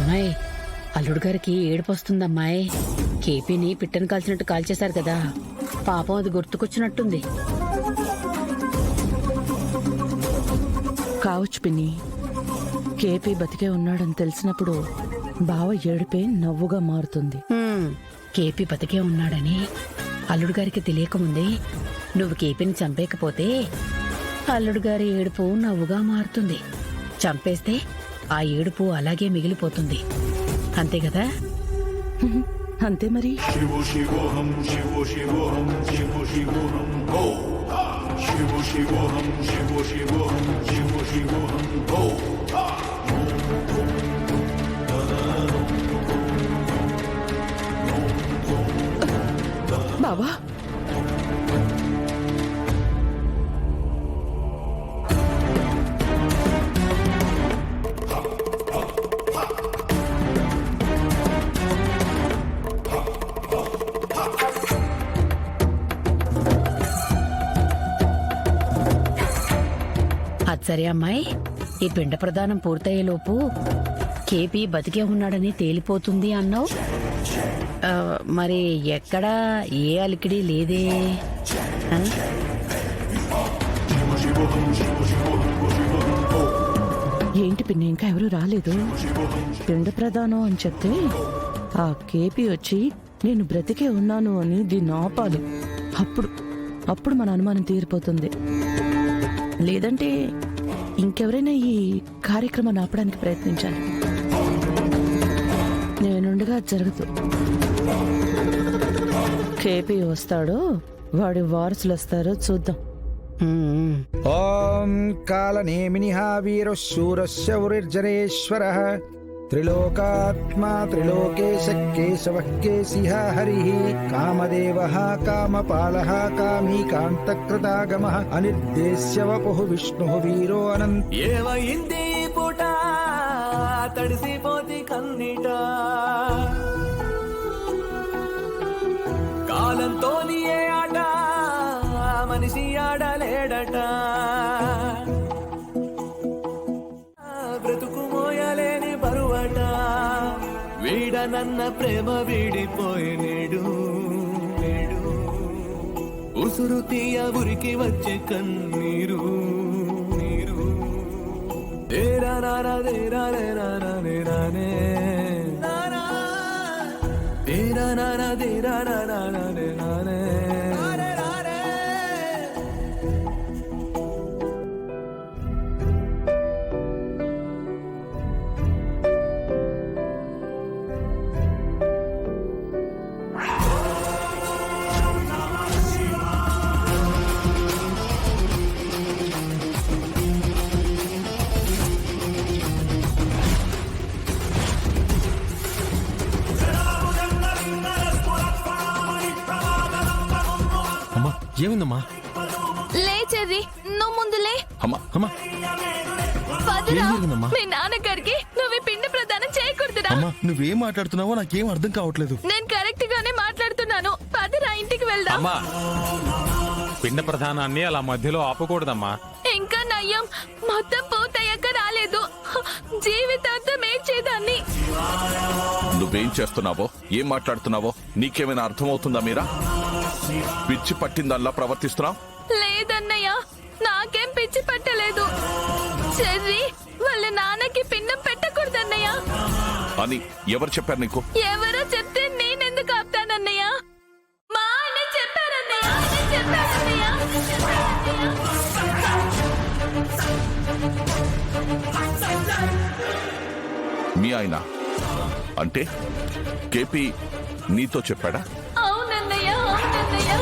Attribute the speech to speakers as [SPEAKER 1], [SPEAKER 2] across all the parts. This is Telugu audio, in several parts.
[SPEAKER 1] అమ్మాయి, అల్లుడు గారికి ఏడుపొస్తుందమ్మాయి. కేపీని పిట్టను కాల్చినట్టు కాల్చేశారు కదా, పాపం అది గుర్తుకొచ్చినట్టుంది.
[SPEAKER 2] కావచ్చు పిన్ని. కేపీ బతికే ఉన్నాడని తెలిసినప్పుడు బావ ఏడిపే నవ్వుగా మారుతుంది.
[SPEAKER 1] కేపీ బతికే ఉన్నాడని అల్లుడు గారికి తెలియకముందే నువ్వు కేపీని చంపేకపోతే అల్లుడు గారి ఏడుపు నవ్వుగా మారుతుంది. చంపేస్తే ఆ ఏడుపు అలాగే మిగిలిపోతుంది. అంతే కదా?
[SPEAKER 2] అంతే మరి.
[SPEAKER 3] శివో శివోహం శివో శివోహం శివో శివోహం ఓ శివో శివోహం శివో శివోహం శివో శివోహం ఓ.
[SPEAKER 2] బావా,
[SPEAKER 1] అది సరే అమ్మాయి, ఈ పిండ ప్రదానం పూర్తయ్యేలోపు కేపీ బతికే ఉన్నాడని తేలిపోతుంది అన్నావు. మరి ఎక్కడా ఏ అలికిడి లేదే?
[SPEAKER 2] ఏంటి పిన్ని, ఇంకా ఎవరు రాలేదు? పిండ ప్రదానం అని చెప్తే ఆ కేపీ వచ్చి నేను బ్రతికే ఉన్నాను అని దీన్ని ఆపాలి. అప్పుడు మన అనుమానం తీరిపోతుంది. లేదంటే ఇంకెవరైనా ఈ కార్యక్రమాన్ని ఆపడానికి ప్రయత్నించాలి. నేనుండగా జరగదు. కేపీ వస్తాడో వాడి వారసులు వస్తారో చూద్దాం.
[SPEAKER 4] ఓం కాలనేమినిః వీరః శూరస్య ఉరిర్జనేశ్వరః త్రిలోకాత్మా త్రిలోకేశ కేశవః కేశిః హరిః కామదేవః కామపాలః కామీ కాంతకృతాగమః అనిర్దేశ్య వపుః విష్ణుః వీరో అనంత.
[SPEAKER 5] ఏమైంది పూట తడిసిపోతి కన్నీట, కాలంతో ఏ ఆట మనిషి ఆడలేడట, బ్రతుకు మోయలేని బరువట, వీడనన్న ప్రేమ వీడిపోయి నేడు ఉసురు తీయ ఉరికి వచ్చే కన్నీరు నీరు. తేరా నారా తేరా నారా నేరానే తేరా నారా తేరా నారా నేరానే.
[SPEAKER 6] అమ్మా, ఏమైందమ్మా?
[SPEAKER 7] లేచేది నువ్వు ముందులే.
[SPEAKER 6] అమ్మా అమ్మా,
[SPEAKER 7] పదరా.
[SPEAKER 6] ఏం జరిగిందమ్మా?
[SPEAKER 7] మీ నాన్నగారికి నువ్వు ఈ పిండి ప్రదానం చేయకూడదురా.
[SPEAKER 6] అమ్మా, నువ్వేం మాట్లాడుతున్నావో నాకేం అర్థం కావట్లేదు.
[SPEAKER 7] నేను కరెక్ట్ గానే మాట్లాడుతున్నాను. పదరా, ఇంటికి వెళ్దాం.
[SPEAKER 8] అమ్మా, పిండ ప్రధానాన్ని అలా మధ్యలో ఆపకూడదమ్మా.
[SPEAKER 7] ఇంకా నయ్యం, మొత్తం పూర్తయ్యాక రాలేదు. జీవితాంతం ఏడ్చేదాన్ని.
[SPEAKER 9] నువ్వేం చేస్తున్నావో ఏం మాట్లాడుతున్నావో నీకేమైనా అర్థమవుతుందా? మీరా పిచ్చి పట్టిందల్లా ప్రవర్తిస్తున్నావు.
[SPEAKER 7] లేదన్నయ్య, నాకేం పిచ్చి పట్టలేదు. చెర్రీ వాళ్ళ నాన్నకి పిండం పెట్టకూడదన్నయ్య
[SPEAKER 9] అని ఎవరు చెప్పారు నీకు?
[SPEAKER 7] ఎవరో చెప్తే నేనెందుకు ఆపుతానన్నయ్య? మా అన్న చెప్పారన్నయ్య. చెప్పారన్నయ్య.
[SPEAKER 9] మీ ఆయన అంటే కేపీ నీతో చెప్పాడా?
[SPEAKER 7] అవునన్నయ్య, అవునన్నయ్య.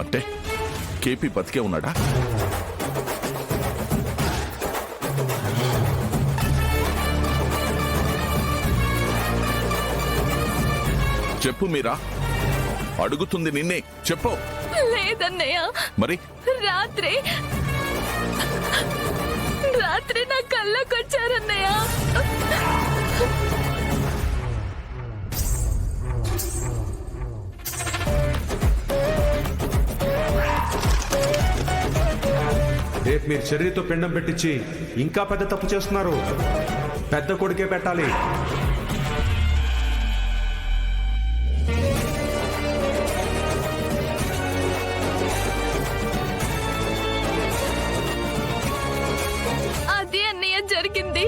[SPEAKER 9] అంటే కేపీ బతికే ఉన్నాడా? చెప్పు మీరా, అడుగుతుంది నిన్నే, చెప్పు.
[SPEAKER 7] లేదన్నయ్య,
[SPEAKER 9] మరి
[SPEAKER 7] రాత్రి నా కళ్ళకొచ్చారన్నయ్య.
[SPEAKER 10] రేపు మీరు చెర్రీతో పిండం పెట్టించి ఇంకా పెద్ద తప్పు చేస్తున్నారు. పెద్ద కొడుకే పెట్టాలి.
[SPEAKER 7] అది అన్నయ్య జరిగింది.